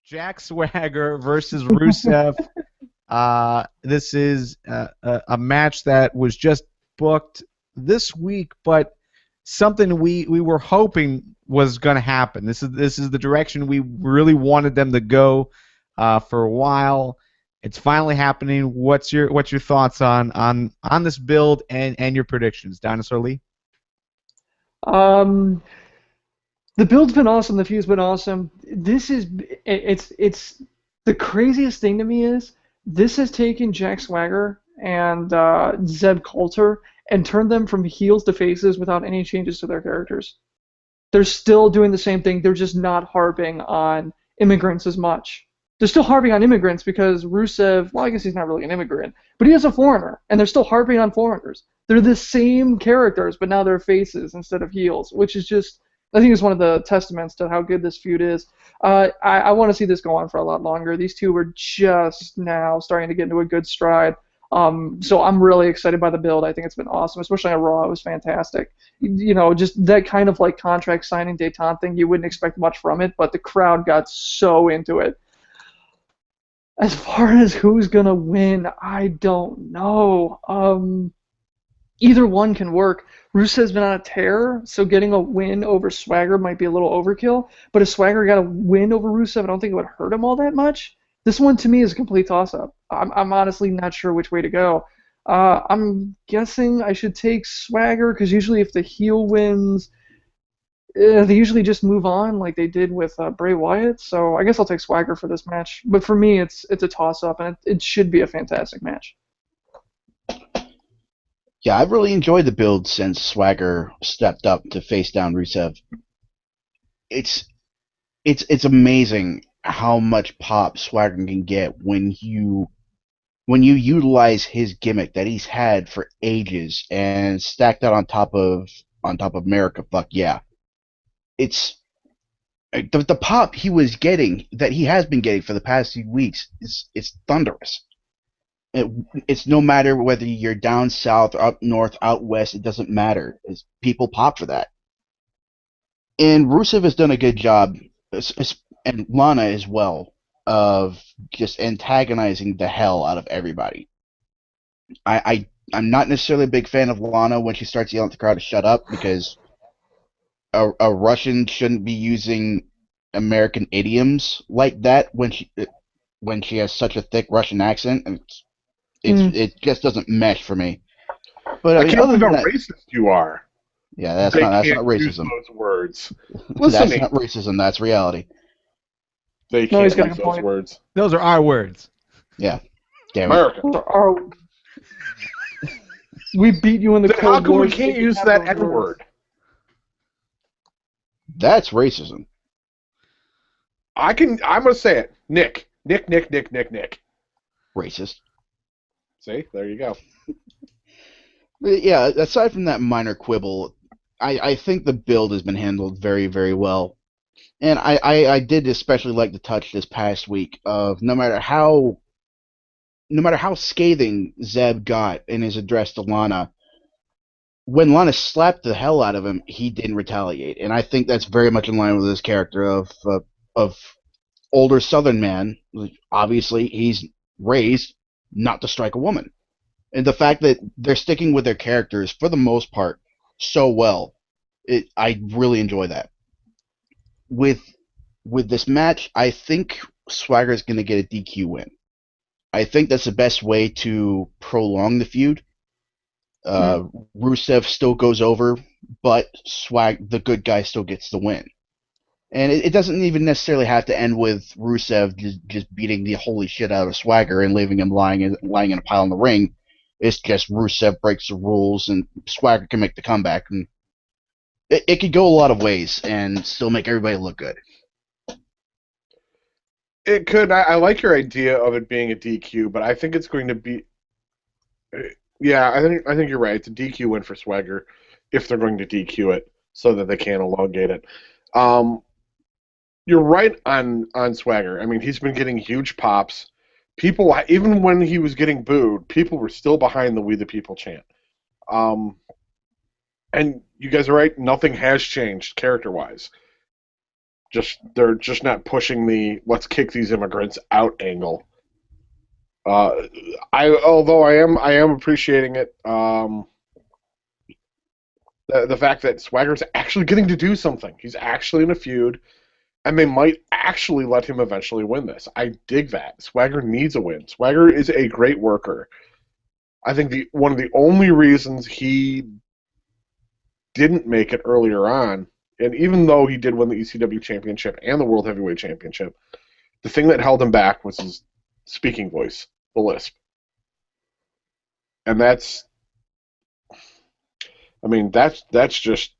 Jack Swagger versus Rusev. This is a match that was just booked this week, but something we were hoping was going to happen. This is the direction we really wanted them to go for a while. It's finally happening. What's your thoughts on this build and your predictions, Dinosaur Lee? Um, the build's been awesome. The feud's been awesome. It's the craziest thing to me is this has taken Jack Swagger and Zeb Coulter and turned them from heels to faces without any changes to their characters. They're still doing the same thing. They're just not harping on immigrants as much. They're still harping on immigrants because Rusev, well, I guess he's not really an immigrant, but he is a foreigner, and they're still harping on foreigners. They're the same characters, but now they're faces instead of heels, which is just, I think it's one of the testaments to how good this feud is. I want to see this go on for a lot longer. These two are just now starting to get into a good stride. So I'm really excited by the build. I think it's been awesome, especially on Raw. It was fantastic. You know, just that kind of like contract signing détente thing, you wouldn't expect much from it, but the crowd got so into it. As far as who's going to win, I don't know. Either one can work. Rusev's been on a tear, so getting a win over Swagger might be a little overkill. But if Swagger got a win over Rusev, I don't think it would hurt him all that much. This one to me is a complete toss-up. I'm honestly not sure which way to go. I'm guessing I should take Swagger because usually if the heel wins, they usually just move on like they did with Bray Wyatt. So I guess I'll take Swagger for this match. But for me, it's a toss-up, and it should be a fantastic match. Yeah, I've really enjoyed the build since Swagger stepped up to face down Rusev. It's amazing how much pop Swagger can get when you utilize his gimmick that he's had for ages and stack that on top of America. Fuck yeah. It's the pop he was getting, that he has been getting for the past few weeks, is thunderous. It's no matter whether you're down south or up north, out west, it doesn't matter. People pop for that. And Rusev has done a good job, and Lana as well, of just antagonizing the hell out of everybody. I'm not necessarily a big fan of Lana when she starts yelling at the crowd to shut up, because a Russian shouldn't be using American idioms like that when she has such a thick Russian accent. And it just doesn't mesh for me. But I mean, can't other believe than how that, racist you are. yeah, that's They not can't use racism. those words. That's Listening, not racism. That's reality. they No, he's can't got a use point. those words. Those are our words. Yeah, damn it. America. We beat you in the Then how Cold come War. we can't use that N word? That's racism. I'm gonna say it. Nick. Racist. See, there you go. But yeah, aside from that minor quibble, I think the build has been handled very, very well. And I did especially like the touch this past week of no matter how scathing Zeb got in his address to Lana, when Lana slapped the hell out of him, he didn't retaliate. And I think that's very much in line with his character of older Southern man. Obviously, he's raised not to strike a woman. And the fact that they're sticking with their characters for the most part so well, I really enjoy that. With this match, I think Swagger's going to get a DQ win. I think that's the best way to prolong the feud. Rusev still goes over, but the good guy still gets the win. And it doesn't even necessarily have to end with Rusev just beating the holy shit out of Swagger and leaving him lying in a pile in the ring. It's just Rusev breaks the rules and Swagger can make the comeback. And it could go a lot of ways and still make everybody look good. It could. I like your idea of it being a DQ, but I think it's going to be. Yeah, I think you're right. It's a DQ win for Swagger if they're going to DQ it so that they can elongate it. You're right on Swagger. I mean, he's been getting huge pops. People, even when he was getting booed, people were still behind the "We the People" chant. And you guys are right. Nothing has changed character-wise. they're just not pushing the let's kick these immigrants out angle. Although I am appreciating it. The fact that Swagger's actually getting to do something. He's actually in a feud, and they might actually let him eventually win this. I dig that. Swagger needs a win. Swagger is a great worker. I think one of the only reasons he didn't make it earlier on, and even though he did win the ECW Championship and the World Heavyweight Championship, the thing that held him back was his speaking voice, the lisp. And that's just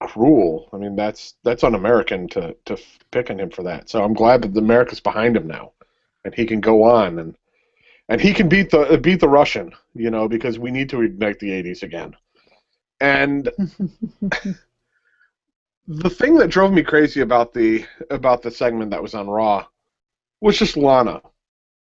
cruel. I mean, that's un-American to pick on him for that. So I'm glad that America's behind him now, and he can go on and he can beat the Russian, because we need to ignite the '80s again. And the thing that drove me crazy about the segment that was on Raw was just Lana.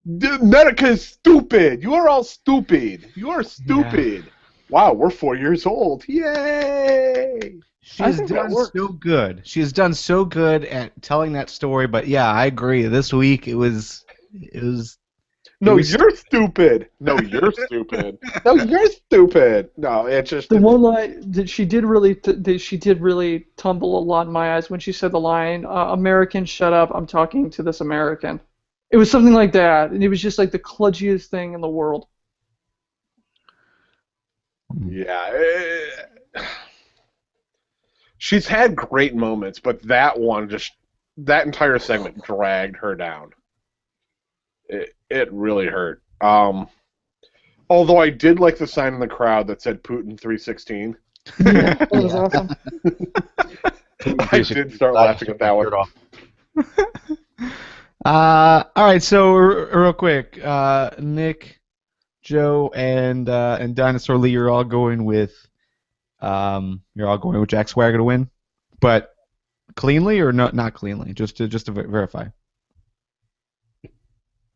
Medica is stupid. You are all stupid. You are stupid. Yeah. Wow, we're 4 years old. Yay! She has done so good. She has done so good at telling that story. But yeah, I agree. This week it was. No, you're stupid. No, you're stupid. No, you're stupid. No, it's just the one line that she did really tumble a lot in my eyes when she said the line, "American, shut up! I'm talking to this American." It was something like that, and it was just like the cludgiest thing in the world. Yeah, she's had great moments, but that entire segment dragged her down. It really hurt. Although I did like the sign in the crowd that said Putin 316. Yeah, that was awesome. I did start laughing at that one. All right, so real quick, Nick, Joe, and Dinosaur Lee, you're all going with Jack Swagger to win, but cleanly or not cleanly? Just to verify.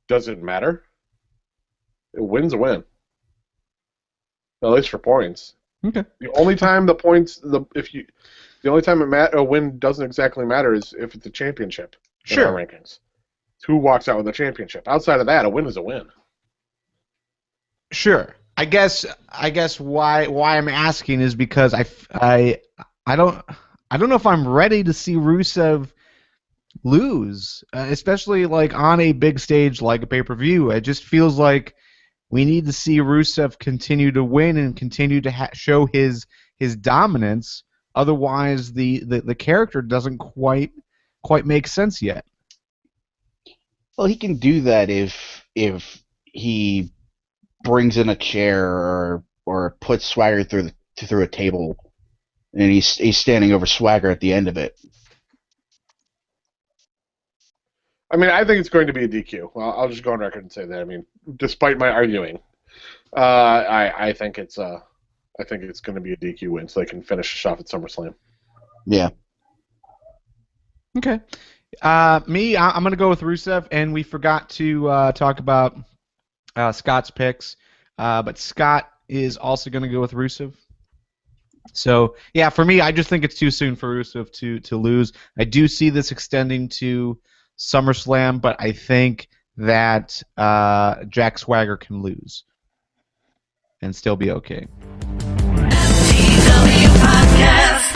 Doesn't matter. A win's a win. At least for points. Okay. The only time a win doesn't exactly matter is if it's a championship. Sure. In our rankings. It's who walks out with the championship. Outside of that, a win is a win. Sure. I guess why I'm asking is because I don't know if I'm ready to see Rusev lose, especially like on a big stage like a pay-per-view. It just feels like we need to see Rusev continue to win and continue to show his dominance. Otherwise, the character doesn't quite make sense yet. Well, he can do that if he brings in a chair or puts Swagger through a table, and he's standing over Swagger at the end of it. I mean, I think it's going to be a DQ. Well, I'll just go on record and say that. I mean, despite my arguing, I think it's going to be a DQ win, so they can finish off at SummerSlam. Yeah. Okay. I'm going to go with Rusev, and we forgot to talk about Scott's picks, but Scott is also going to go with Rusev. So, yeah, for me, I just think it's too soon for Rusev to lose. I do see this extending to SummerSlam, but I think that Jack Swagger can lose and still be okay. MTW Podcast.